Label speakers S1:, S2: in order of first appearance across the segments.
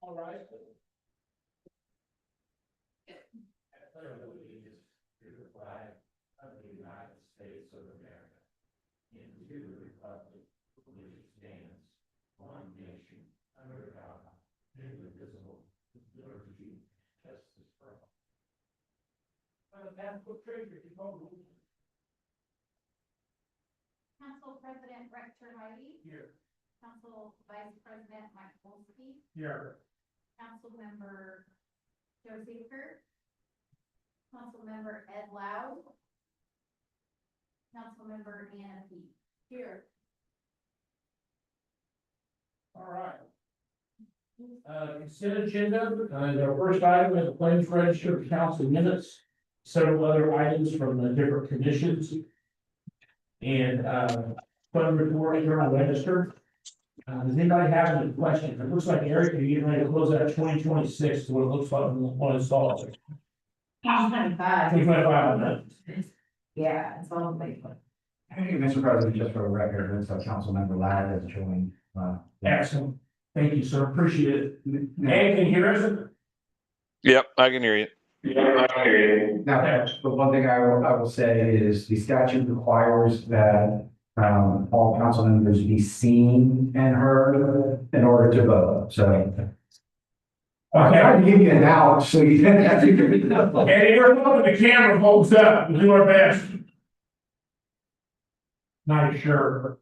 S1: All right. To the flag of the United States of America, and to the republic for which it stands, one nation, under God, indivisible, with liberty, and justice for all.
S2: Council President Rex Terheide.
S1: Here.
S2: Council Vice President Mike Wolski.
S1: Here.
S2: Council Member Joe Seeker. Council Member Ed Loud. Council Member Anna Peak. Here.
S1: All right. Consent agenda, our first item is the claims register of council minutes, several other items from the different commissions. And, fund report, internal register. Does anybody have any questions? It looks like Eric, you're getting ready to close out 2026, to what it looks like when it's all.
S2: 2025.
S1: 2025,
S2: Yeah, it's all like.
S3: Thank you, Mr. President, just for the record, it's Councilmember Ladd has joined.
S1: excellent. Thank you, sir. Appreciate it. Ed, can you hear us?
S4: Yep, I can hear you.
S3: Now, the one thing I will say is the statute requires that all council members be seen and heard in order to vote, so. I tried to give you an out, so you didn't have to give me enough.
S1: Eddie, we're hoping the camera holds up. We'll do our best. Not sure.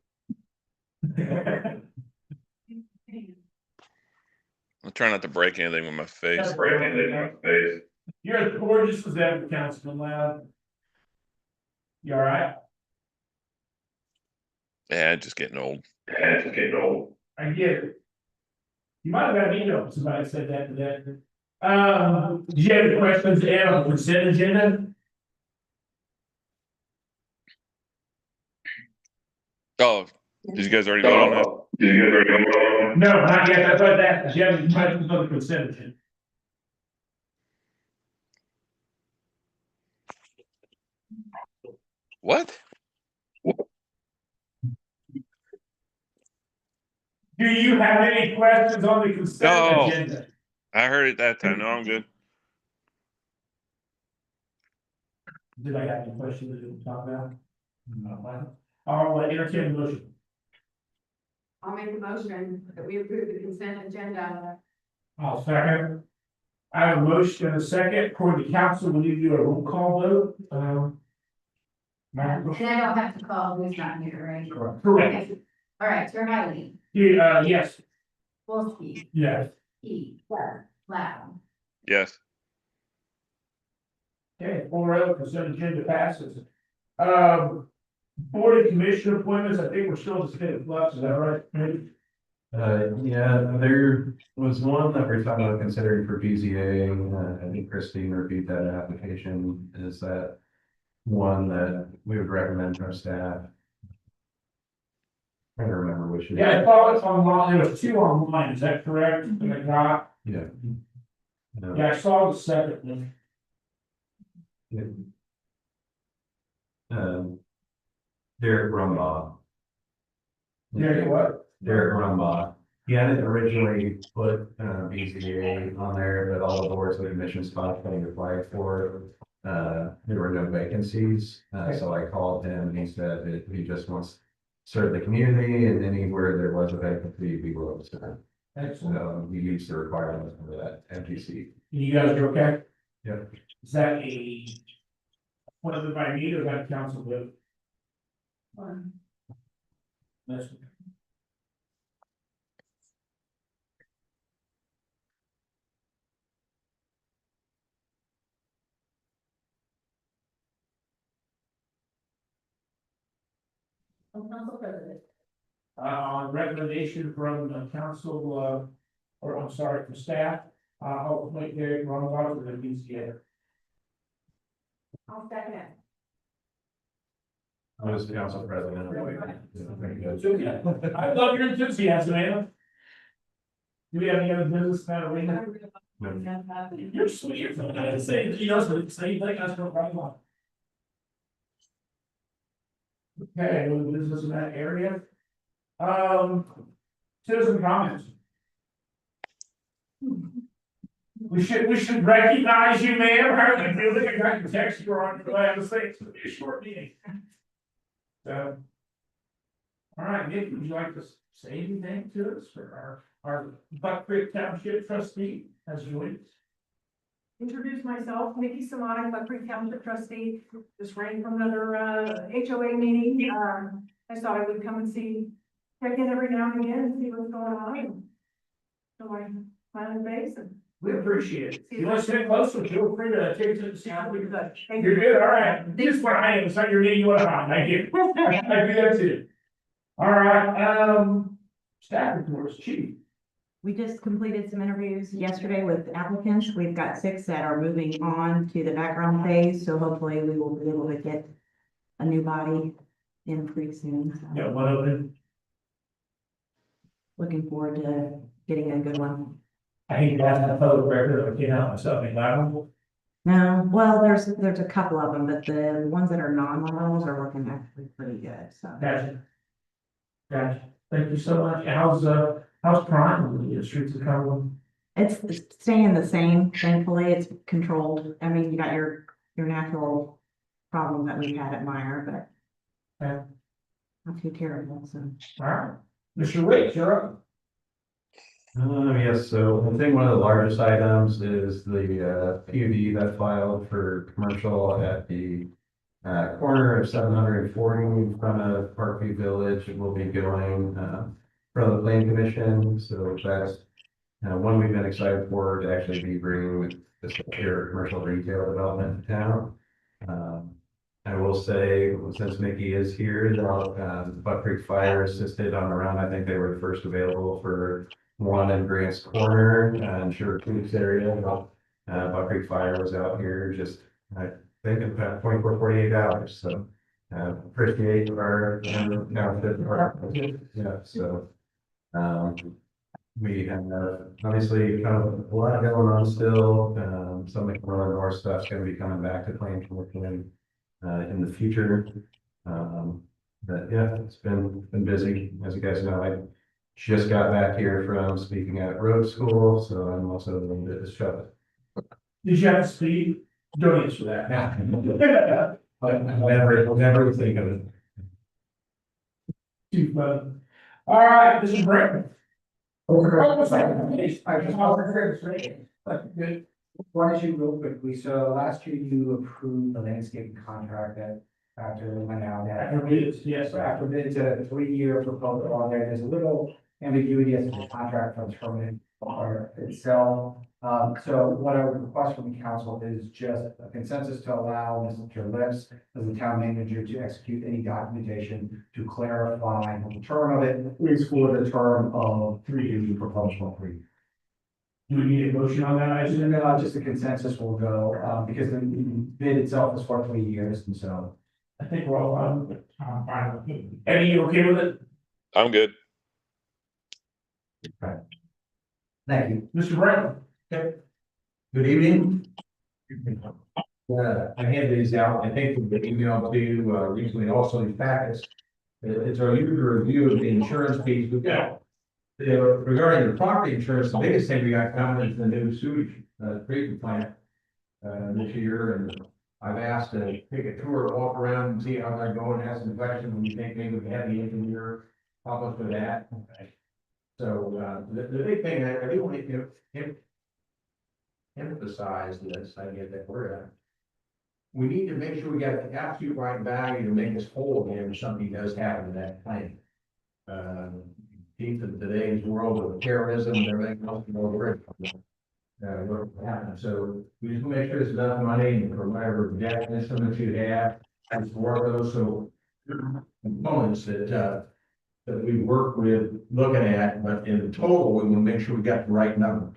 S4: I'm trying not to break anything with my face.
S1: You're as gorgeous as ever, Councilman Loud. You all right?
S4: Yeah, just getting old.
S1: I get it. You might have got an email from somebody that said that today. Do you have any questions, Ed, on the consent agenda?
S4: Oh, did you guys already vote on that?
S1: No, not yet. That's what that. Do you have any questions on the consent agenda?
S4: What?
S1: Do you have any questions on the consent
S4: No.
S1: agenda?
S4: I heard it that time. No, I'm good.
S1: Did I have any questions that we can talk about? No. I'll entertain a motion.
S5: I'll make a motion that we approve the consent agenda.
S1: I'll second. I have a motion and a second. According to council, we need to do a roll call vote. Michael?
S2: And I don't have to call who's not here, right?
S1: Correct.
S2: Okay. All right, Terheide.
S1: Yes.
S2: Wolski.
S1: Yes.
S2: Peak. Loud.
S4: Yes.
S1: Okay, 4-0, consent agenda passes. Board and commission appointments, I think we're still in the state of flux, is that right?
S6: Yeah, there was one that we're talking about considering for BZA. I think Christine reviewed that application. Is that one that we would recommend to our staff? I don't remember which.
S1: Yeah, I thought it's online, there was 2 online, is that correct? And I got,
S6: Yeah.
S1: yeah, I saw the second one.
S6: Derek Rumbaugh.
S1: Derek what?
S6: Derek Rumbaugh. He hadn't originally put BZA on there, but all the boards and commission spots that he applied for, there were no vacancies. So I called him and he said that he just wants to serve the community, and anywhere there was a vacancy, he'd be willing to serve.
S1: Excellent.
S6: So he meets the requirements for that MTC.
S1: You guys are okay?
S6: Yep.
S1: Is that a, appointment by me or is that a council vote? That's.
S2: Council President.
S1: On recommendation from the council, or I'm sorry, from staff, I'll appoint Derek Rumbaugh to the BCA.
S5: I'll second it.
S6: I was the council president.
S1: I love your enthusiasm, Anna. Do we have any other business in that arena? You're sweet, you're so nice to say, you know, so say, like, that's no problem. Okay, no business in that area. Citizen comments. We should recognize you, ma'am. How are you feeling? I got your text, you're on your way. I was saying, it's gonna be a short meeting. So. All right, Nick, would you like to say anything to us for our Buck Creek Township trustee as joined us?
S7: Introduce myself, Nikki Simonek, Buck Creek Township trustee, just ran from another HOA meeting. I thought I would come and see, check in every now and again and see what's going on. And so I finally base and.
S1: We appreciate it. You want to sit closer, feel free to take to the sound.
S7: Good. Thank
S1: You're
S7: you.
S1: good, all right. Just what I am, it's not your name, you want to hide, thank you. I do that too. All right, staff reports, chief.
S8: We just completed some interviews yesterday with applicants. We've got 6 that are moving on to the background phase, so hopefully we will be able to get a new body in pretty soon. So
S1: Got one open.
S8: looking forward to getting a good one.
S1: I hate that the public record, I can't help myself, ain't liable.
S8: No, well, there's a couple of them, but the ones that are non-laterals are looking actually pretty good, so.
S1: Gotcha. Gotcha, thank you so much. How's crime in the streets of Cumberland?
S8: It's staying the same, thankfully. It's controlled. I mean, you got your natural problem that we had at Meyer, but
S1: Yeah.
S8: not too terrible, so.
S1: All right, Mr. Rich, you're up.
S6: Yes, so I think one of the largest items is the PUD that filed for commercial at the corner of 740 in front of Parkview Village. It will be going from the Plan Commission, so that's one we've been excited for, to actually be bringing with this here commercial retail development to town. I will say, since Mickey is here, Buck Creek Fire assisted on the run. I think they were the first available for one in Grant's Corner and Sugar Creek's area. Buck Creek Fire was out here just, I think, in about 24, 48 hours. So appreciate our township. Yeah, so we have obviously kind of a lot going on still. Some of the more stuff's going to be coming back to Plain Commission in the future. But yeah, it's been busy. As you guys know, I just got back here from speaking at road school, so I'm also a little bit distracted.
S1: Did you have to speak? Don't answer that.
S6: But never think of it.
S1: Too funny. All right, this is Brent. Good.
S3: One issue real quickly, so last year you approved the landscaping contract that after it went out.
S1: After bids, yes.
S3: So after bids, a 3-year proposal on there, there's a little ambiguity as to the contract from terminate or itself. So what I would request from the council is just a consensus to allow Mr. Lips as the town manager to execute any documentation to clarify the term of it is for the term of 3 years you proposed for 3.
S1: Do we need a motion on that? I assume?
S3: Just a consensus will go, because the bid itself is for 3 years, and so.
S1: I think we're all fine with it. I'm fine with it. Eddie, you okay with it?
S4: I'm good.
S3: Thank you.
S1: Mr. Brown?
S6: Good evening. I handed these out, I think, the email to you recently, also in packets. It's our usual review of the insurance piece. We've got, regarding the property insurance, the biggest thing we got coming is the new sewage treatment plant this year, and I've asked to take a tour, walk around and see how they're going, have some questions, when you think maybe we have the engineer help us with that. So the big thing, I do want to emphasize this, I get that we're we need to make sure we got the absolute right value to make us whole again if something does happen to that plant. Deep in today's world of terrorism and everything else, what happened. So we just make sure there's enough money and for whatever definition that you have, and for those so components that we work with looking at, but in total, we will make sure we got the right number.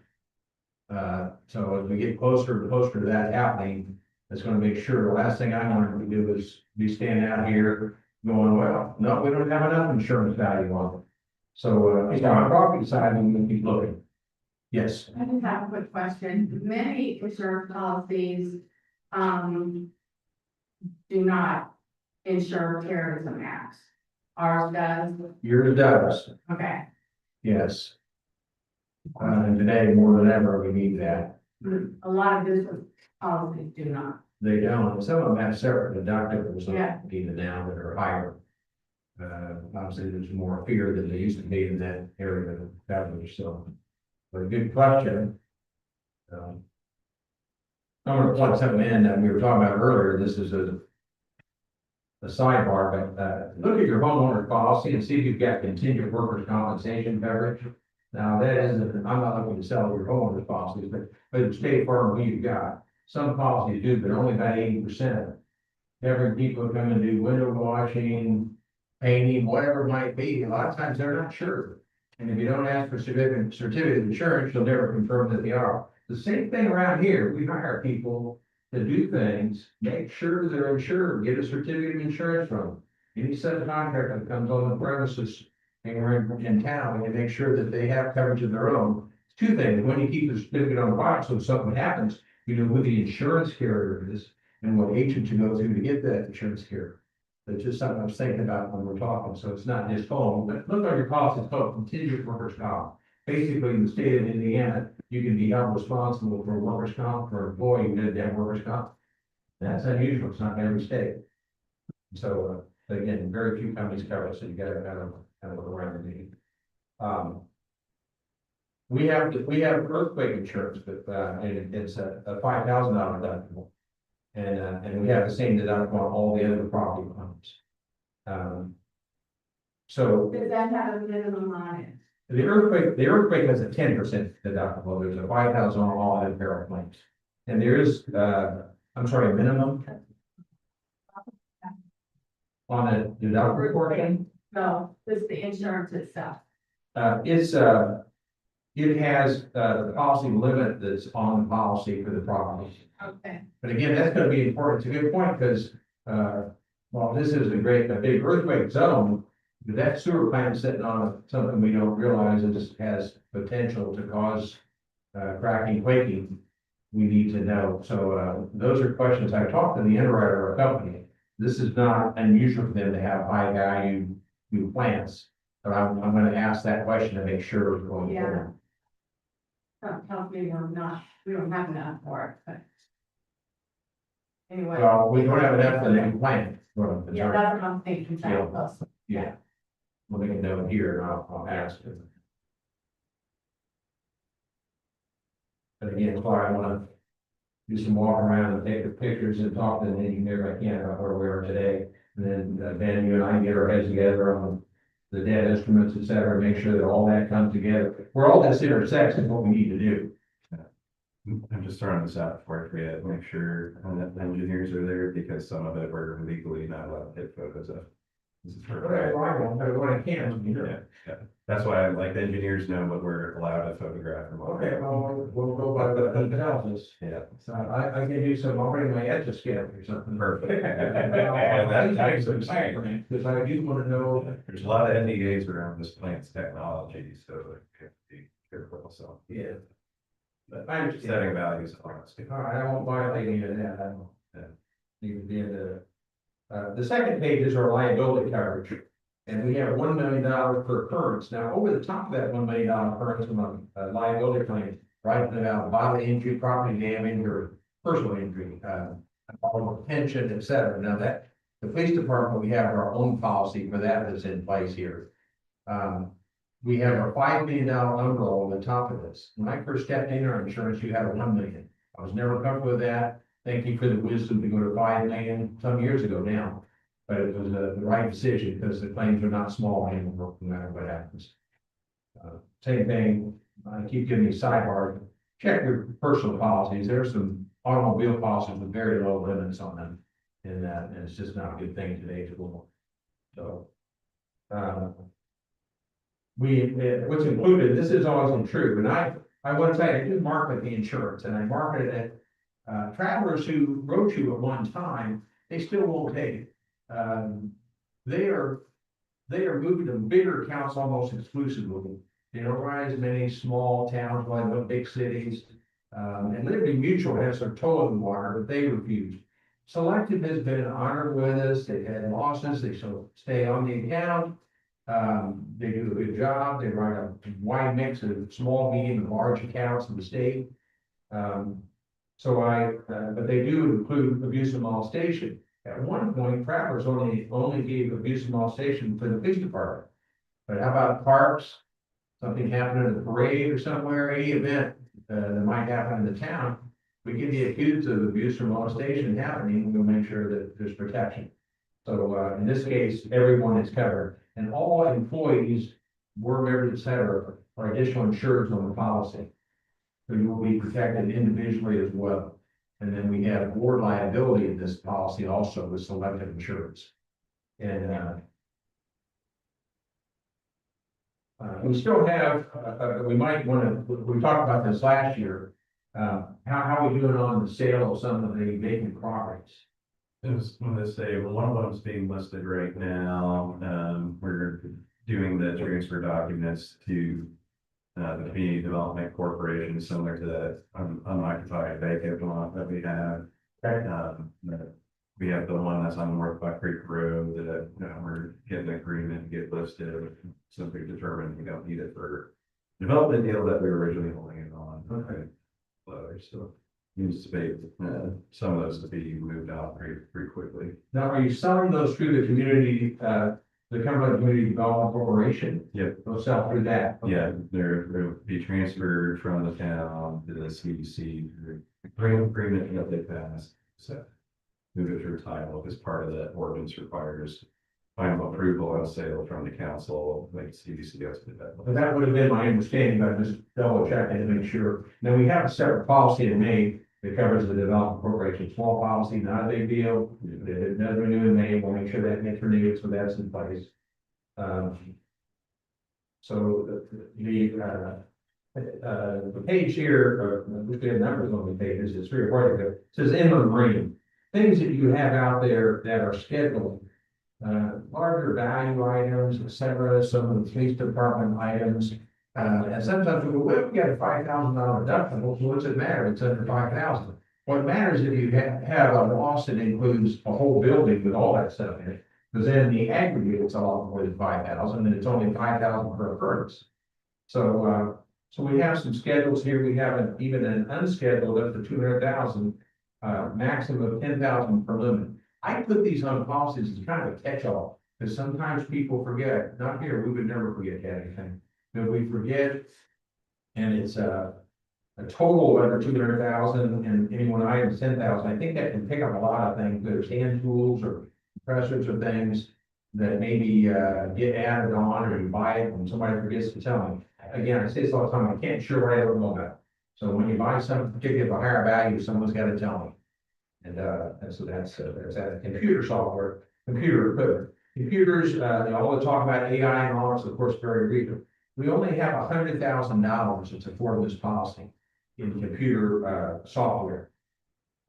S6: So as we get closer and closer to that happening, it's going to make sure the last thing I want to do is be standing out here going, well, no, we don't have enough insurance value on it. So on the property side, we can keep looking. Yes.
S5: I just have a quick question. Many insurance policies, do not insure terrorism acts. Ours does.
S6: Yours does,
S5: Okay.
S6: yes.
S3: And today, more than ever, we need that.
S5: A lot of business policies do not.
S3: They don't, some of them have separate deductibles,
S5: Yeah.
S3: even now that are higher. Obviously, there's more fear than there used to be in that area of coverage, so. But a good question. I'm gonna plug something in that we were talking about earlier, this is a sidebar, but, look at your homeowner policy and see if you've got contingent workers' compensation coverage. Now, that isn't, I'm not looking to sell your homeowner's policies, but State Farm, who you've got, some policies do, but only about 80%. Having people come and do window washing, painting, whatever it might be, a lot of times they're not sure. And if you don't ask for certificate of insurance, you'll never confirm that they are. The same thing around here, we hire people to do things, make sure they're insured, get a certificate of insurance from them. Any subcontractor that comes on the premises and we're in town, we make sure that they have coverage of their own. Two things, when you keep the certificate on file, so if something happens, you know who the insurance carrier is and what agent to go through to get that insurance carrier. That's just something I was thinking about when we're talking, so it's not just home, but look on your policy, it's called contingent workers' comp. Basically, in the state of Indiana, you can be held responsible for workers' comp for an employee who did that workers' comp. That's unusual, it's not in every state. So, again, very few companies cover it, so you gotta kind of look around the need. We have earthquake insurance, but, and it's a $5,000 deductible. And we have the same deductible on all the other property claims. So
S5: Does that have a minimum on it?
S3: the earthquake has a 10% deductible, there's a 5,000 on all other peril claims. And there is, I'm sorry, a minimum. On the deductible portion,
S5: No, this is the insurance itself.
S3: it has, the policy limit that's on the policy for the property.
S5: Okay.
S3: But again, that's gonna be important, it's a good point, because, well, this is a big earthquake zone. But that sewer plant sitting on something we don't realize is, has potential to cause, cracking, quaking. We need to know, so, those are questions, I talked to the underwriter of our company. This is not unusual for them to have high value new plants, but I'm gonna ask that question to make sure it's going
S5: Yeah.
S3: forward.
S5: Some company we don't have enough for it, but. Anyway,
S3: Well, we don't have enough for the new plant. Well, it's
S5: yeah,
S3: our-
S5: that's what I'm thinking, that was.
S3: Yeah. We'll make a note here, and I'll ask him. But again, that's why I wanna do some walk around and take the pictures and talk to the engineer I can about where we are today. And then, Ben, you and I get our heads together on the debt instruments, et cetera, make sure that all that comes together. Where all this intersects is what we need to do.
S6: I'm just throwing this out before I forget, make sure that the engineers are there, because some of it we're legally not allowed to take photos of. This is for-
S3: Whatever I want, but what I can, you know.
S6: Yeah. That's why I like the engineers know what we're allowed to photograph and what.
S3: Okay, well, we'll go by what he tells us.
S6: Yeah.
S3: So I can do some, I'll bring my etch a sketch or something.
S6: Perfect.
S3: Because I do want to know.
S6: There's a lot of NDAs around this plant's technology, so you have to be careful, so.
S3: Yeah.
S6: But
S3: I understand.
S6: setting values on it.
S3: All right, I won't violate any of that. I don't. Need to be in the second page is our liability coverage. And we have $1 million per occurrence. Now, over the top of that $1 million occurrence from a liability claim, right, about bodily injury, property damage, or personal injury, pension, et cetera. Now that, the police department, we have our own policy for that that's in place here. We have our $5 million umbrella on the top of this. When I first stepped in our insurance, you had a $1 million. I was never comfortable with that. Thank you for the wisdom to go to $5 million some years ago now. But it was the right decision, because the claims are not small anymore, no matter what happens. Same thing, I keep giving you sidebar, check your personal policies. There's some automobile policies with very low limits on them. And it's just not a good thing today to go. So. What's included, this is also true, and I want to say I do market the insurance, and I marketed it. Travelers who wrote you at one time, they still won't take it. They are moving to bigger accounts almost exclusively. They don't write as many small towns like the big cities. And Liberty Mutual has their toe in the water, but they refuse. Selective has been honored with us. They've had losses. They still stay on the account.
S1: They do a good job. They write a wide mix of small, medium, and large accounts in the state. But they do include abuse and molestation. At one point, Travelers only gave abuse and molestation for the police department. But how about parks? Something happened at a parade or somewhere, any event that might happen in the town, we get the accused of abuse or molestation happening, we'll make sure that there's protection. So, in this case, everyone is covered, and all employees, board members, et cetera, are additional insureds on the policy. So you will be protected individually as well. And then we have board liability in this policy also with selective insurance. And, we still have, we might want to, we talked about this last year. How are we doing on the sale of some of the vacant properties?
S6: I was going to say, well, one of them's being listed right now. We're doing the transfer documents to the Community Development Corporation, similar to the unoccupied vacant lot that we have. We have the one that's on North Buck Creek Road that, we're getting an agreement to get listed. Simply determined we don't need it for development deal that we were originally holding it on.
S1: Okay.
S6: So needs to be, some of those to be moved out pretty quickly.
S1: Now, are you selling those through the community, the Cumberland Community Development Corporation?
S6: Yep.
S1: They'll sell through that? Okay.
S6: Yeah, they'll be transferred from the town to the CDC, agreement that they passed, so. Move it through title, because part of that ordinance requires final approval and sale from the council, like CDC has to do that.
S1: But that would have been my understanding, but just double checking to make sure. Now, we have a separate policy in May that covers the development corporation, small policy, not a big deal. It does renew in May, we'll make sure that gets renewed, so that's in place. So the page here, we have numbers on the pages, it's 3 or 4 ago, says inland marine. Things that you have out there that are scheduled, larger value items, et cetera, some of the police department items. And sometimes we go, well, we got a $5,000 deductible, so what's it matter? It's under 5,000. What matters if you have a loss that includes a whole building with all that stuff in it. Because then the aggregate, it's a lot more than 5,000, and it's only 5,000 per occurrence. So we have some schedules here. We have even an unscheduled up to 200,000. Maximum of 10,000 per limit. I put these on policies as kind of a catch-all, because sometimes people forget, not here, we would never forget anything. But we forget, and it's a total of under 200,000, and any one item is 10,000. I think that can pick up a lot of things. There's hand tools or compressors or things that maybe get added on, or you buy it and somebody forgets to tell me. Again, I say this all the time, I can't insure what I don't know about. So when you buy something particularly of a higher value, someone's got to tell me. And so that's that. Computer software, computer equipment. Computers, all the talk about AI and all, it's of course very real. We only have $100,000 to support this policy in computer software.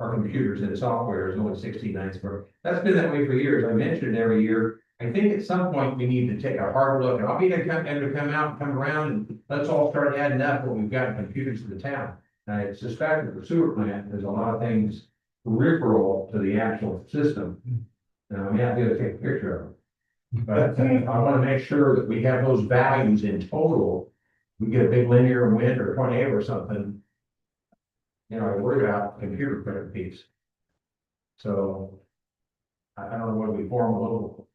S1: Our computers and software is only 69. That's been that way for years. I mentioned it every year. I think at some point we need to take a hard look, and I'll be to come around, and let's all start adding up what we've got in computers in the town. I suspect that the sewer plant, there's a lot of things peripheral to the actual system. Now, we have to take a picture of it. But I want to make sure that we have those values in total. We get a big linear wind or tornado or something. I worry about the computer equipment piece. So I don't know whether we form a little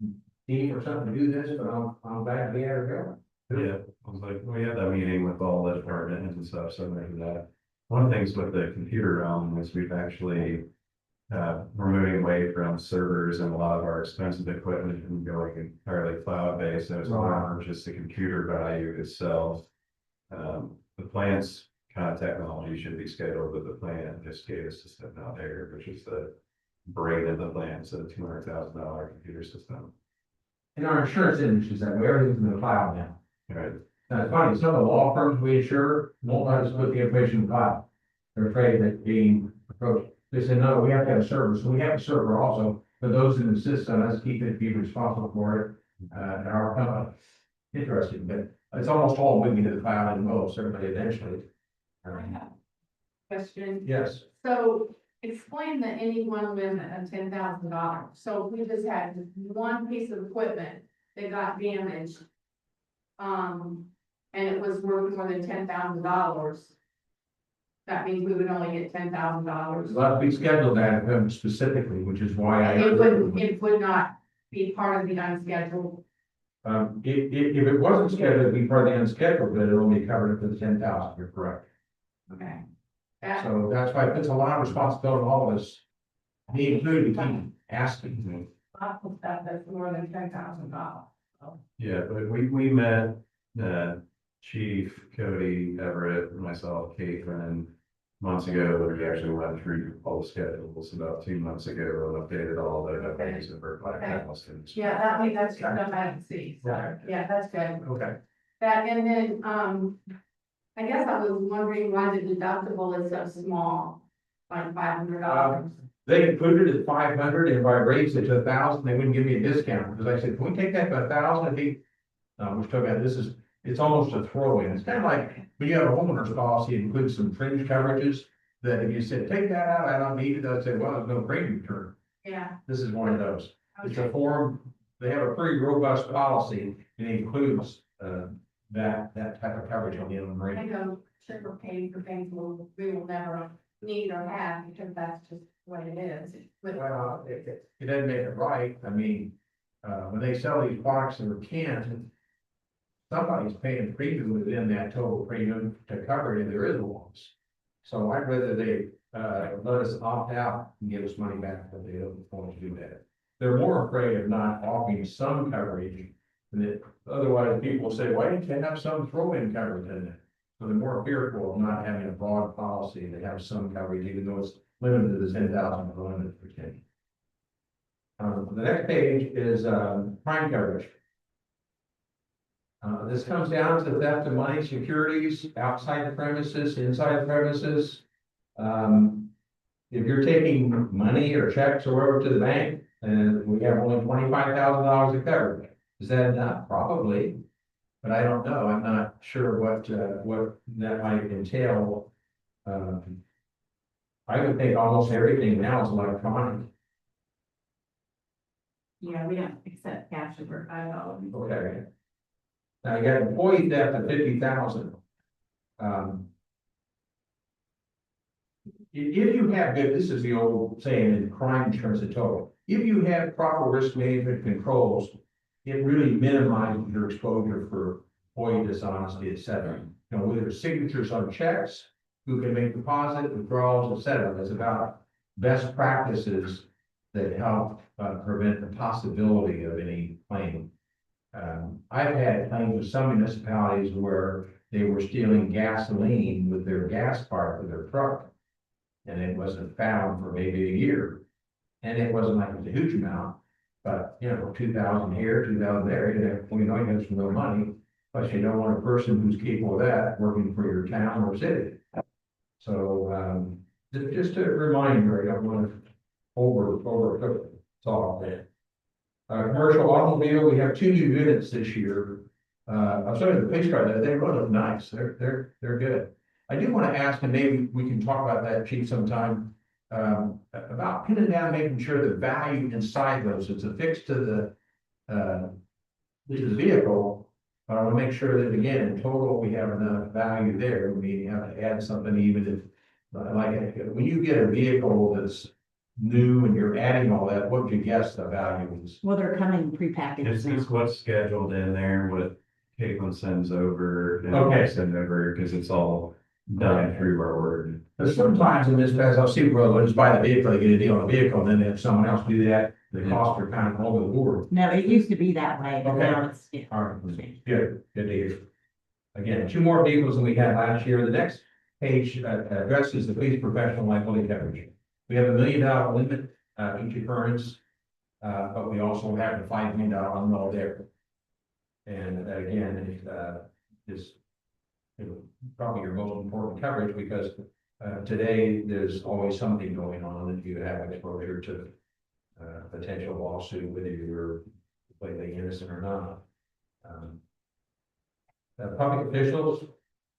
S1: team or something to do this, but I'm glad to be able to go.
S6: Yeah, I was like, we had that meeting with all the departments and stuff, so maybe that. One of the things with the computer realm is we've actually, we're moving away from servers and a lot of our expensive equipment and going entirely cloud-based, so it's not just the computer value itself. The plant's kind of technology should be scheduled with the plant, just gave us system out there, which is the brain of the plant, so the $200,000 computer system.
S1: In our insurance industry, that way everything's in the cloud now.
S6: Right.
S1: Now, it's funny, some of the law firms we insure won't let us put the information in the cloud. They're afraid that being approached. They say, no, we have to have a server. So we have a server also, but those in the system, let's keep it, be responsible for it. And our company. Interesting, but it's almost all moving to the cloud and will certainly eventually.
S5: Question.
S1: Yes.
S5: So explain the any one limit of $10,000. So if we just had one piece of equipment that got damaged, and it was worth more than $10,000. That means we would only get $10,000.
S1: Well, we scheduled that specifically, which is why
S5: It would not be part of the unscheduled.
S1: If it wasn't scheduled, it'd be part of the unscheduled, but it'll only cover it for the 10,000, you're correct.
S5: Okay. That,
S1: So that's why it puts a lot of responsibility on all of us. Me included, keep asking.
S5: lots of stuff that's more than $10,000.
S6: Yeah, but we met, Chief Cody Everett, myself, Caitlin, months ago, we actually went through all the schedules about 2 months ago and updated all the things that were like students.
S5: Yeah, that's good, I didn't see, so, yeah, that's good.
S1: Okay.
S5: That, and then, I guess I was wondering why the deductible is so small, like $500.
S1: They included it at 500, and if I raised it to 1,000, they wouldn't give me a discount, because I said, can we take that to 1,000? We're talking about, it's almost a throw-in. It's kind of like, when you have a homeowner's policy, it includes some fringe coverages, that if you said, take that out, I don't need it, I'd say, well, there's no premium return.
S5: Yeah.
S1: This is one of those. It's a
S5: Okay.
S1: form, they have a pretty robust policy, and it includes, that type of coverage on the inland
S5: I
S1: marine.
S5: go triple pay for things we will never need or have, because that's just what it is. But
S1: Well, it doesn't make it right. I mean, when they sell these products that are canned, somebody's paying premium within that total premium to cover it if there is one. So I'd rather they, let us opt out and give us money back, but they don't want to do that. They're more afraid of not offering some coverage, and that otherwise people say, why didn't you have some throw-in coverage in it? So they're more fearful of not having a broad policy to have some coverage, even though it's limited to the 10,000 per limit per ten. The next page is, crime coverage. This comes down to theft of money, securities, outside the premises, inside the premises. If you're taking money or checks or whatever to the bank, and we have only $25,000 of coverage, is that enough? Probably. But I don't know. I'm not sure what that might entail. I would think almost everything now is electronic.
S8: Yeah, we don't accept cash over $5.
S1: Okay. Now you got employee theft of 50,000. If you have good, this is the old saying in crime insurance in total. If you have proper risk management controls, it really minimizes your exposure for employee dishonesty, et cetera. You know, whether it's signatures on checks, who can make deposit, withdrawals, et cetera. It's about best practices that help prevent the possibility of any claim. I've had claims with some municipalities where they were stealing gasoline with their gas part of their truck. And it wasn't found for maybe a year. And it wasn't like it was a huge amount, but 2,000 here, 2,000 there, you know, you have some real money. Plus you don't want a person who's capable of that working for your town or city. So, just a reminder, I don't want to over talk that. Commercial automobile, we have 2 new units this year. I'm sorry, the police car, they really look nice. They're good. I do want to ask, and maybe we can talk about that, Chief, sometime, about pinning down, making sure the value inside those is affixed to the vehicle. But I want to make sure that, again, in total, we have enough value there. We may have to add something, even if, when you get a vehicle that's new and you're adding all that, what would you guess the value is?
S8: Well, they're coming prepackaged
S6: It's
S8: now.
S6: what's scheduled in there, what Caitlin sends over. and
S1: Okay.
S6: I send over, because it's all done through our word.
S1: But sometimes in this, as I'll see, well, they'll just buy the vehicle, they get a deal on the vehicle, and then they have someone else do that. The costs are kind of all over the board.
S8: No, it used to be that way, but
S1: Okay.
S8: now it's, yeah.
S1: All right, good to hear. Again, 2 more vehicles than we had last year. The next page addresses the police professional liability coverage. We have $1 million limit, each occurrence, but we also have the $5 million unload there. And again, is probably your most important coverage, because today there's always something going on that you have exposure to potential lawsuit, whether you're completely innocent or not. Public officials,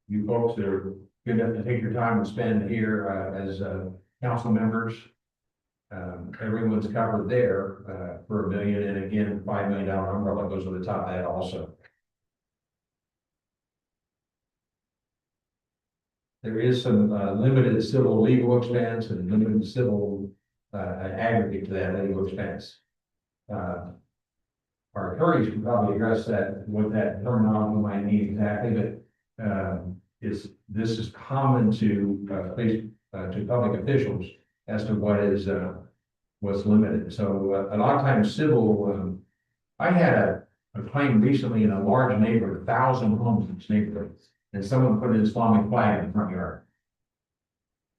S1: you folks that are good enough to take your time and spend here as council members. Everyone's covered there for $1 million, and again, $5 million umbrella goes to the top of that also.
S6: there is some, limited civil legal expense and limited civil, aggregate to that legal expense. Our attorneys can probably address that, what that terminology might mean exactly, but, this is common to, to public officials as to what is, what's limited. So a lot of times civil, I had a claim recently in a large neighborhood, 1,000 homes in this neighborhood, and someone put an Islamic flag in the front yard.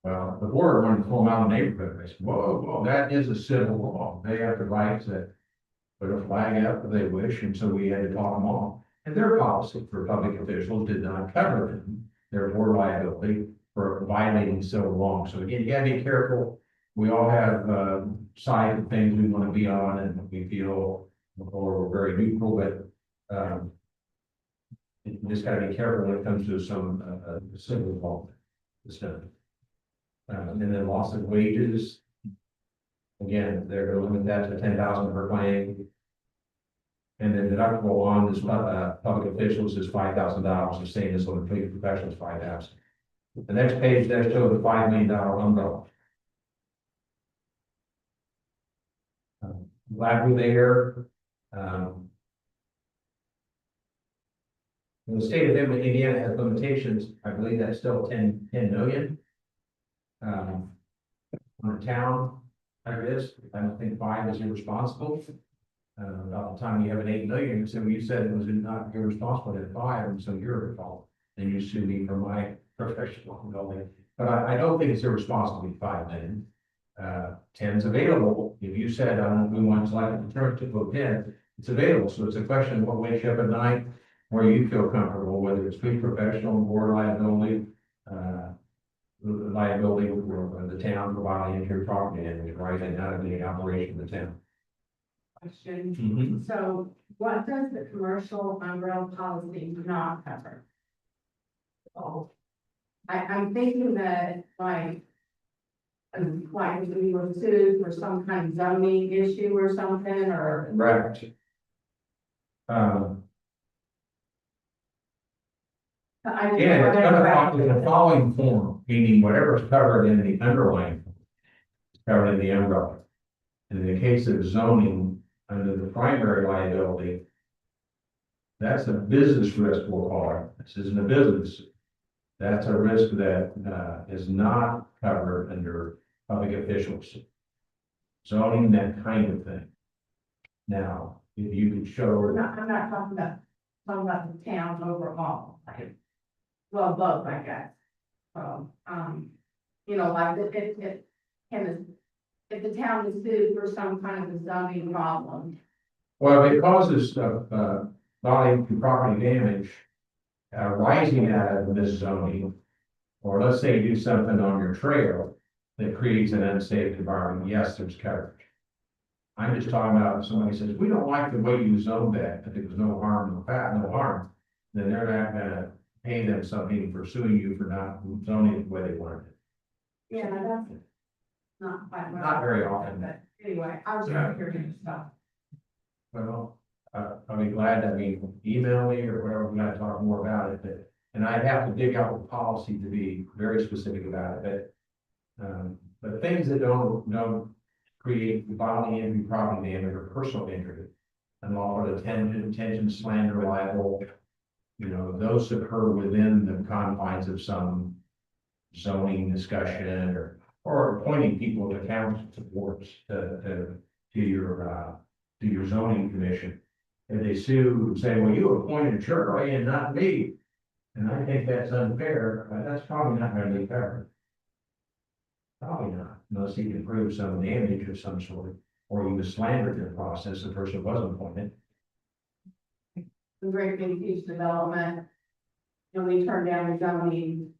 S6: Well, the board wanted to pull them out of the neighborhood. I said, whoa, that is a civil law. They have the right to put a flag up if they wish, and so we had to talk them off. And their policy for public officials did not cover them, their board liability for violating civil law. So again, you gotta be careful. We all have, side of things we want to be on, and we feel, or we're very neutral, but, you just gotta be careful when it comes to some, civil law stuff. And then loss of wages. Again, they're gonna limit that to 10,000 per claim. And then deductible on this, public officials is $5,000, the same as on the police professionals, 5,000. The next page, that shows the $5 million umbrella. Glad we're there. The state of Indiana has limitations, I believe that's still 10 million. On a town like this, I don't think 5 is irresponsible. About the time you have an 8 million, so you said it was not irresponsible at 5, and so you're at fault. Then you sue me for my professional building. But I don't think it's irresponsible to 5 million. 10's available. If you said, we want to select an alternative of 10, it's available. So it's a question of what wakes you up at night, where you feel comfortable, whether it's police professional, board liability, liability for the town providing into your property and rising out of the operation of the town.
S5: Question. So what does the commercial umbrella policy not cover? I'm thinking that like if we were sued for some kind of zoning issue or something, or.
S6: Correct. Yeah, it's gonna follow in the following form, meaning whatever's covered in the underlying, is covered in the umbrella. And in the case of zoning, under the primary liability, that's a business risk, we'll call it. This isn't a business. That's a risk that is not covered under public officials. Zoning, that kind of thing. Now, if you could show.
S5: I'm not talking about the town overall. Well, both, I guess. So, like if the town is sued for some kind of a zoning problem.
S6: Well, if it causes bodily and property damage rising out of this zoning, or let's say you do something on your trail that creates an unsafe environment, yes, there's coverage. I'm just talking about if somebody says, we don't like the way you zoned that, but there's no harm, no harm, then they're not gonna pay them something for suing you for not zoning it the way they wanted it.
S5: Yeah, that's not quite.
S6: Not very often.
S5: But anyway, I was just curious stuff.
S6: Well, I'll be glad to, email me or whatever, we gotta talk more about it, and I'd have to dig out the policy to be very specific about it, but things that don't create bodily injury, property damage, or personal injury, unlawful detention, slander, libel, those occur within the confines of some zoning discussion or appointing people to council boards to your zoning commission. If they sue and say, well, you appointed Shirley and not me, and I think that's unfair, that's probably not going to be fair. Probably not, unless you can prove some damage of some sort, or you was slandered in the process, the person wasn't appointed.
S5: The great big huge development. And we turned down the zoning.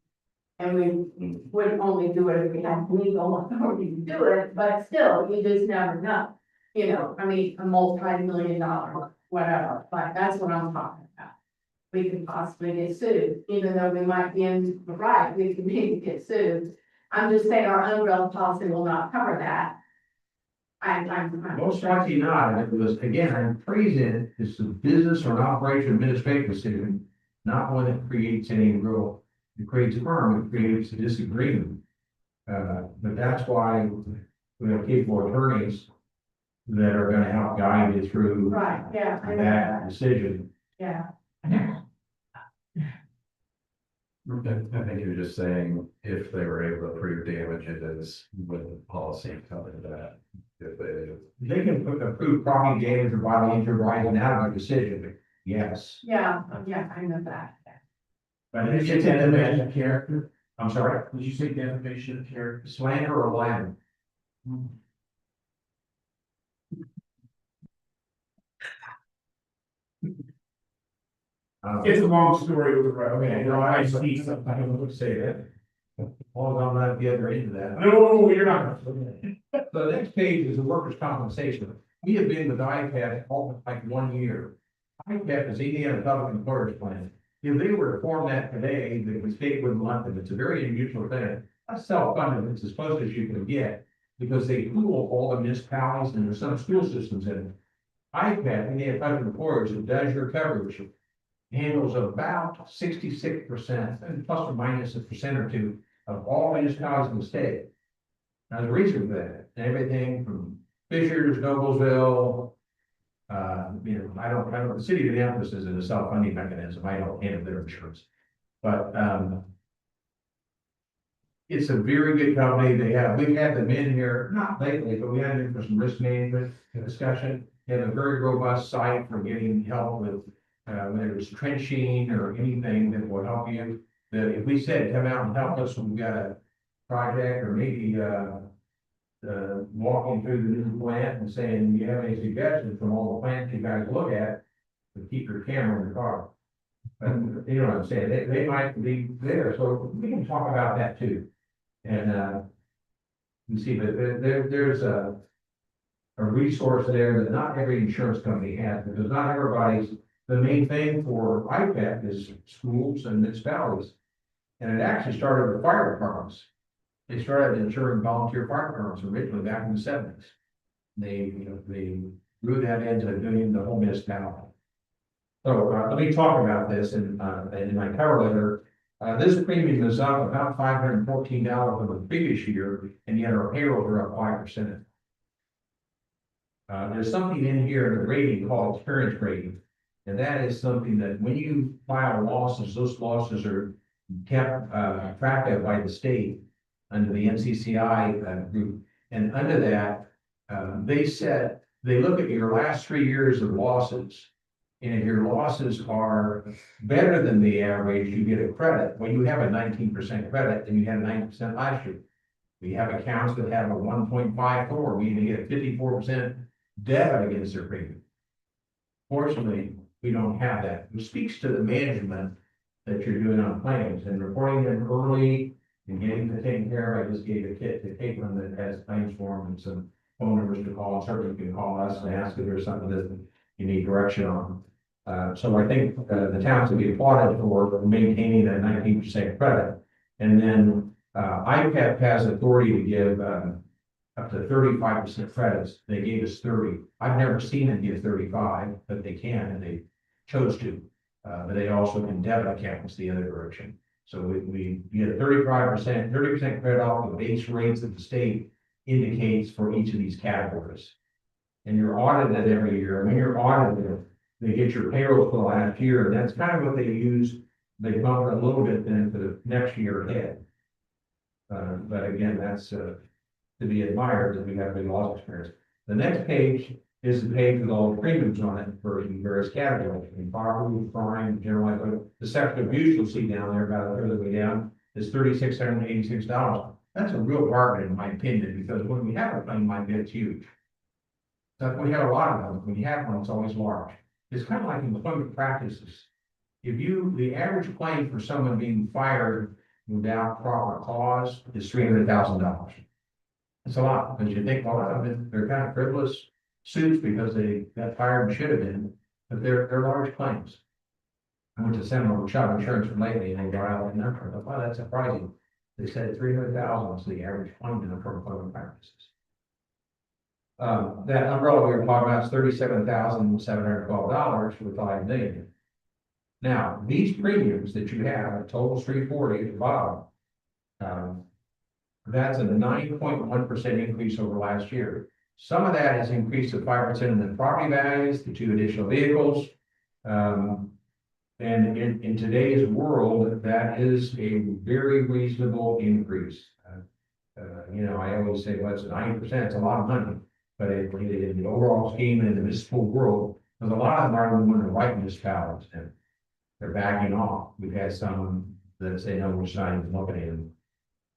S5: And we would only do it if we had legal authority to do it, but still, you just never know. A multi-million-dollar, whatever, but that's what I'm talking about. We could possibly get sued, even though we might be in the right, we could maybe get sued. I'm just saying our umbrella policy will not cover that.
S6: Most likely not, and it was, again, I'm praising it's a business or an operation administrative decision, not one that creates any real it creates harm, it creates a disagreement. But that's why we have capable attorneys that are gonna help guide you through
S5: Right, yeah, I know
S6: that
S5: that,
S6: decision.
S5: yeah.
S6: I think you're just saying if they were able to prove damages, would the policy cover that? If they can approve property damage or bodily injury arising out of a decision, yes.
S5: Yeah, I know that.
S6: But
S1: Did
S6: it's
S1: you say
S6: defamation.
S1: defamation of character?
S6: I'm sorry,
S1: Did you say defamation of character?
S6: slander or libel.
S1: It's a long story with the road.
S6: Okay,
S1: You know, I see
S6: I
S1: something.
S6: don't want to say that. As long as I'm not at the other end of that.
S1: No, you're not.
S6: The next page is the workers' compensation. We have been with IPAT all like 1 year. IPAT is Indiana Public Employers Plan. If they were to form that today, the state wouldn't want them. It's a very unusual thing. That's self-funded. It's as close as you can get because they pool all the municipalities and there's some school systems in it. IPAT, Indiana Public Employers, it does your coverage, handles about 66% and plus or minus a percent or two of all municipalities in the state. Now, the reason for that, everything from Fishers, Noblesville, I don't, the city of Indianapolis is a self-funding mechanism, I don't handle their insurance. But, it's a very good company, we've had them in here, not lately, but we had them in for some risk management discussion. They have a very robust site for getting help with, whether it's trenching or anything that will help you. That if we said, come out and help us when we got a project or maybe, walking through the new plant and saying, do you have any suggestions from all the plants you guys look at? To keep your camera in the car. But you know what I'm saying, they might be there, so we can talk about that too. And, you see, but there's a resource there that not every insurance company has, because not everybody's, the main thing for IPAC is schools and municipalities. And it actually started with fire departments. They started insuring volunteer fire departments originally back in the 70s. They grew that into doing the whole municipality. So, let me talk about this in my cover letter. This premium is up about $514 from the previous year, and yet our payrolls are up 5%. There's something in here in the rating called experience rating. And that is something that when you file losses, those losses are kept, tracked of by the state under the NCCI group. And under that, they look at your last 3 years of losses. And if your losses are better than the average, you get a credit. Well, you have a 19% credit and you had a 9% last year. We have accounts that have a 1.54, meaning they get a 54% debit against their premium. Fortunately, we don't have that. It speaks to the management that you're doing on claims and reporting them early and getting them taken care of. I just gave a kit to Caitlin that has claims form and some phone numbers to call. Certainly you can call us and ask if there's something that you need direction on. So I think the towns will be applauded for maintaining that 19% credit. And then IPAP has authority to give up to 35% credits. They gave us 30. I've never seen them give 35, but they can, and they chose to. But they also can debit accounts the other direction. So we get a 35%, 30% credit off the base rates that the state indicates for each of these categories. And you're audited every year. When you're audited, they get your payroll for the last year, and that's kind of what they use. They bump it a little bit then for the next year ahead. But again, that's to be admired that we have big loss experience. The next page is the page with all the premiums on it for various categories. In property, crime, general, the sexual abuse you'll see down there about a third of the way down is $3,686. That's a real bargain in my opinion, because when we have a claim like that, it's huge. So we have a lot of them. When you have one, it's always large. It's kind of like employment practices. The average claim for someone being fired without proper cause is $300,000. It's a lot, because you think, well, they're kind of frivolous suits because they got fired and should have been, but they're large claims. I went to Seminole Child Insurance lately, and they brought out that number. I thought, wow, that's surprising. They said 300,000 is the average claim in for employment practices. That umbrella we were talking about is $37,712 for $5 million.
S9: Now, these premiums that you have, a total 340 at the bottom. That's a 9.1% increase over last year. Some of that is increase of 5% in the property values, the 2 additional vehicles. And in today's world, that is a very reasonable increase. You know, I always say, well, it's 9%, it's a lot of money. But in the overall scheme and in the municipal world, because a lot of them are one of the white municipalities, and they're backing off. We've had some that say, no, we're just not even looking at them.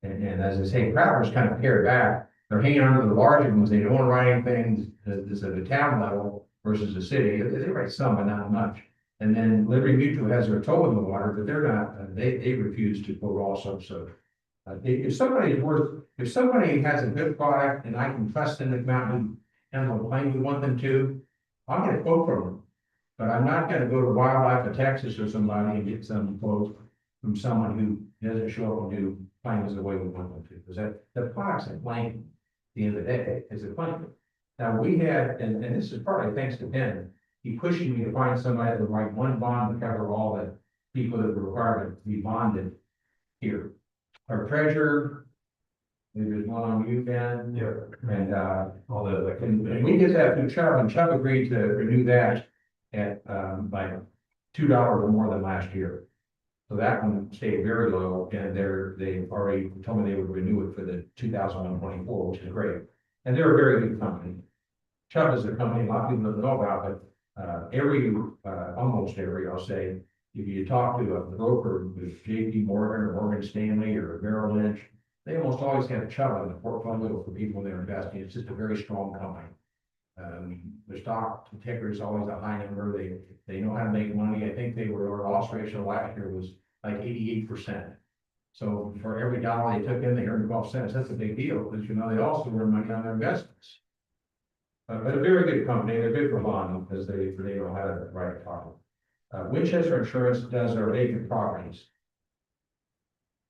S9: And as I say, Crowder's kind of pared back. They're hanging on to the larger ones. They don't want to write anything that's at the town level versus the city. They write some, but not much. And then Liberty Mutual has their toe in the water, but they're not, they refuse to quote also. So if somebody has a good product and I can trust them to come out and handle the claim we want them to, I'll get a quote from them. But I'm not gonna go to Wildlife of Texas or somebody and get some quote from someone who doesn't show up and do claims the way we want them to. Because the product's a claim at the end of the day, is a claim. Now we had, and this is partly thanks to Ben, he pushing me to find somebody that would write one bond to cover all the people that were required to be bonded here. Our treasurer, there's one on you, Ben.
S6: Yeah.
S9: And,
S6: All the, like,
S9: and we did that through Chubb, and Chubb agreed to renew that at, like $2 or more than last year. So that one stayed very low, and they already told me they would renew it for the 2024, which is great. And they're a very good company. Chubb is a company a lot of people don't know about, but almost every, I'll say, if you talk to a broker with JP Morgan or Morgan Stanley or Merrill Lynch, they almost always have Chubb in the portfolio for people they're investing. It's just a very strong company. The stock ticker is always a high number. They know how to make money. I think our loss ratio last year was like 88%. So for every dollar they took in, they earned 12 cents. That's a big deal, because you know they also earn money on their investments. But a very good company. They're good for bonding because they know how to write a product. Winchester Insurance does our vacant properties.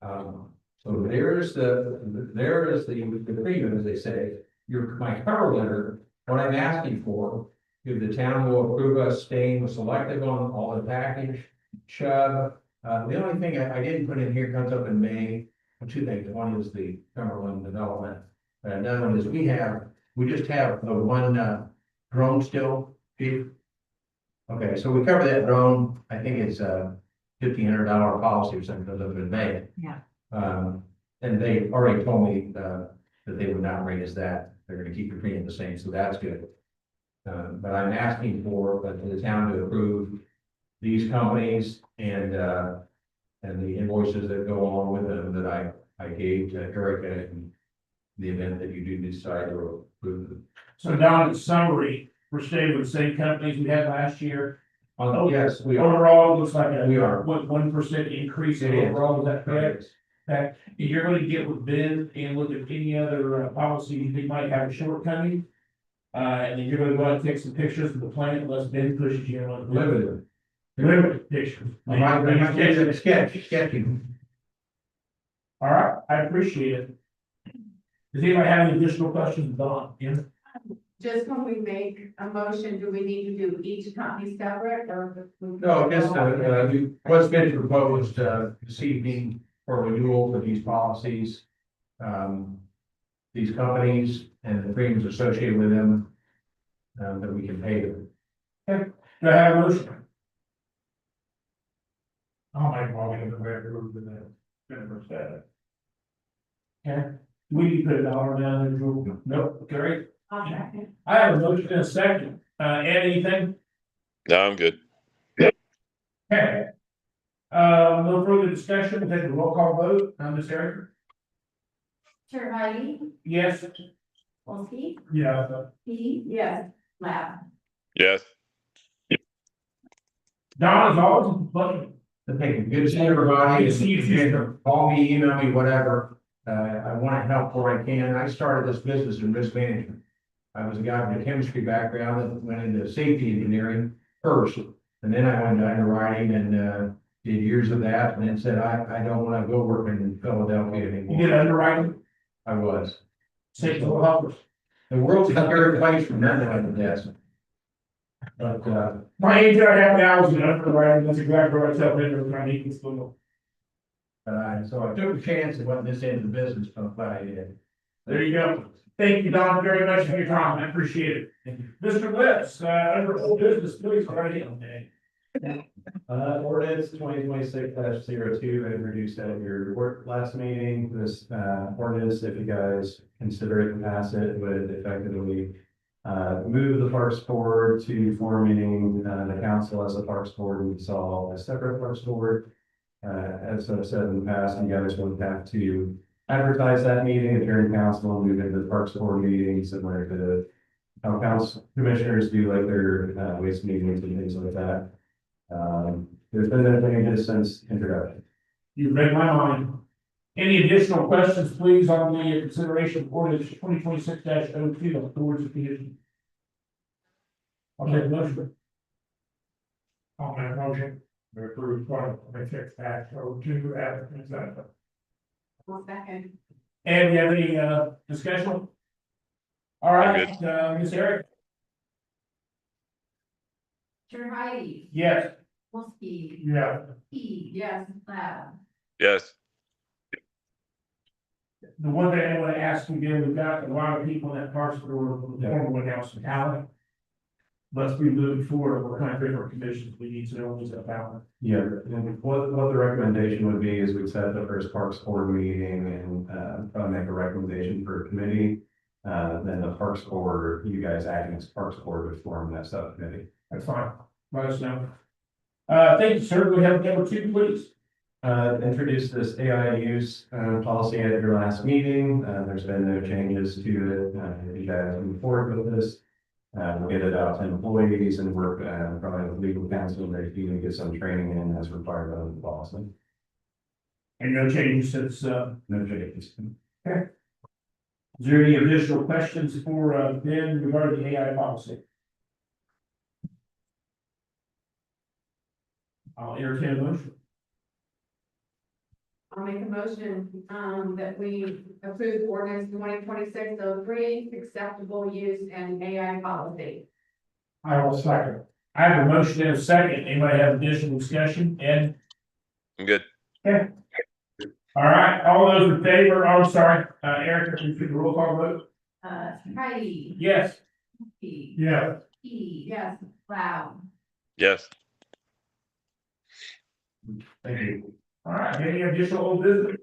S9: So there is the premium, as they say. My cover letter, what I'm asking for, if the town will approve us staying selective on all the package, Chubb. The only thing I didn't put in here comes up in May. Two things. One is the Cumberland development. Another one is we just have the one drone still, Chief. Okay, so we cover that drone. I think it's a $1,500 policy or something, because of in May.
S8: Yeah.
S9: And they already told me that they would not raise that. They're gonna keep the premium the same, so that's good. But I'm asking for the town to approve these companies and the invoices that go along with them that I gave to Erica in the event that you do decide to approve them.
S1: So Don, in summary, we're staying with the same companies we had last year.
S9: Yes, we are.
S1: Overall, it looks like
S9: We are.
S1: 1% increase
S9: It is.
S1: overall, is that correct? Okay, and you're gonna get with Ben and look at any other policy you think might have a shortcoming. And then you're gonna go out and take some pictures of the plant unless Ben pushes you on. Limited pictures.
S9: Sketching.
S1: All right, I appreciate it. Does anybody have any additional questions, Don? Yeah?
S5: Just when we make a motion, do we need to do each company separate or?
S9: No, just, what's been proposed, this evening for renewal for these policies. These companies and the premiums associated with them, that we can pay them.
S1: Do I have a motion? I'll make a motion to approve that. Okay, we need to put a dollar down there, Drew. Nope, great. I have a motion in a second. Add anything?
S4: No, I'm good.
S1: Okay. No further discussion, take a roll call vote, Ms. Erica?
S2: Chair Heidi,
S1: Yes.
S2: Wolski,
S1: Yeah.
S2: P,
S5: Yes.
S2: Loud.
S4: Yes.
S1: Don, as always, it's a pleasure.
S9: Thank you. Good to see everybody.
S1: Good to see you too.
S9: And call me, email me, whatever. I want to help where I can. I started this business in risk management. I was a guy with a chemistry background that went into safety engineering first. And then I went to underwriting and did years of that, and then said, I don't want to go work in Philadelphia
S1: You
S9: anymore.
S1: did underwriting,
S9: I was.
S1: safety helpers.
S9: The world's a scary place from that to desk.
S1: But, my entire half an hour was enough for writing, that's exactly what I tell vendors when I need this little.
S9: So I took a chance and went this into the business, but I did.
S1: There you go. Thank you, Don, very much for your time. I appreciate it. Mr. Lips, under old business, please, right in.
S6: Ordinance 2026-02, I introduced at your work last meeting. This, ordinance, if you guys consider it and pass it, would effectively move the Parks Board to forming, the council as a Parks Board and dissolve a separate Parks Board. As I've said in the past, you guys would have to advertise that meeting, adjourn council, and move into the Parks Board meetings, similar to how council commissioners do like their, waste meetings and things like that. There's been no changes since introduction.
S1: You read my mind. Any additional questions, please, on the consideration of ordinance 2026-02 of boards of conditions? I'll take a motion. I'll make a motion. To approve 2026-02 as presented.
S5: One second.
S1: And you have any, discussion? All right, Ms. Eric?
S2: Chair Heidi,
S1: Yes.
S2: Wolfski,
S1: Yeah.
S2: Key,
S5: Yes.
S2: Cloud.
S4: Yes.
S1: The one thing I want to ask again, we've got a lot of people in that Parks Board, former hospitality. Let's be moving forward, what kind of different conditions we need to know what's about.
S6: Yeah, and what the recommendation would be is we'd set the first Parks Board meeting and, probably make a recommendation for a committee. Then the Parks Board, you guys acting as Parks Board would form that subcommittee.
S1: That's fine, let us know. Thank you, sir, we have number 2, please.
S6: Introduce this AI use, policy at your last meeting. There's been no changes to it. If you guys move forward with this. We'll get it out to employees and work, probably with legal counsel, and maybe even get some training in as required by the policy.
S1: And no changes since,
S6: No changes.
S1: is there any additional questions for, Ben regarding the AI policy? I'll entertain a motion.
S5: I'll make a motion, that we approve ordinance 2026-03, acceptable use and AI policy.
S1: I will second. I have a motion and a second. Anybody have additional discussion? Ed?
S4: I'm good.
S1: All right, all those in favor, oh, sorry, Eric, if you could roll call vote?
S2: Heidi,
S1: Yes.
S2: Wolfski,
S1: Yeah.
S2: Key,
S5: Yes.
S2: Cloud.
S4: Yes.
S6: Thank you.
S1: All right, any additional old business?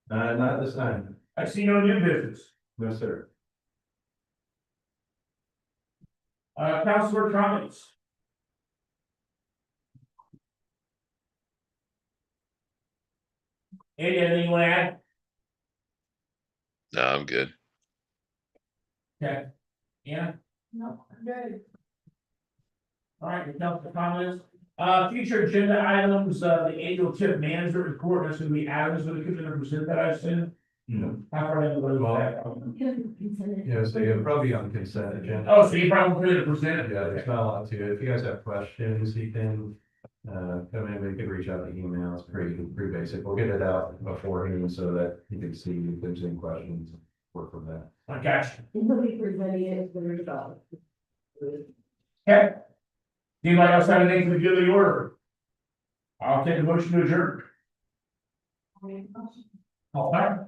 S6: Not this time.
S1: I see no new business.
S6: No, sir.
S1: Counselor comments? Anything you want to add?
S4: No, I'm good.
S1: Okay. Yeah,
S5: No, good.
S1: all right, your council comments. Future agenda items, the annual tip manager report, that's gonna be Adams, gonna come in and present that, I assume.
S6: No.
S1: How far down the road is that?
S6: Yeah, so you'll probably be on consent agenda.
S1: Oh, so you probably could have presented.
S6: Yeah, there's not a lot to it. If you guys have questions, you can, come in, we can reach out to email. It's pretty basic. We'll get it out beforehand so that you can see if there's any questions. Work from that.
S1: I got you.
S5: We'll be presenting it as the result.
S1: Okay. Anybody else have anything to do the order? I'll take a motion to adjourn. All right.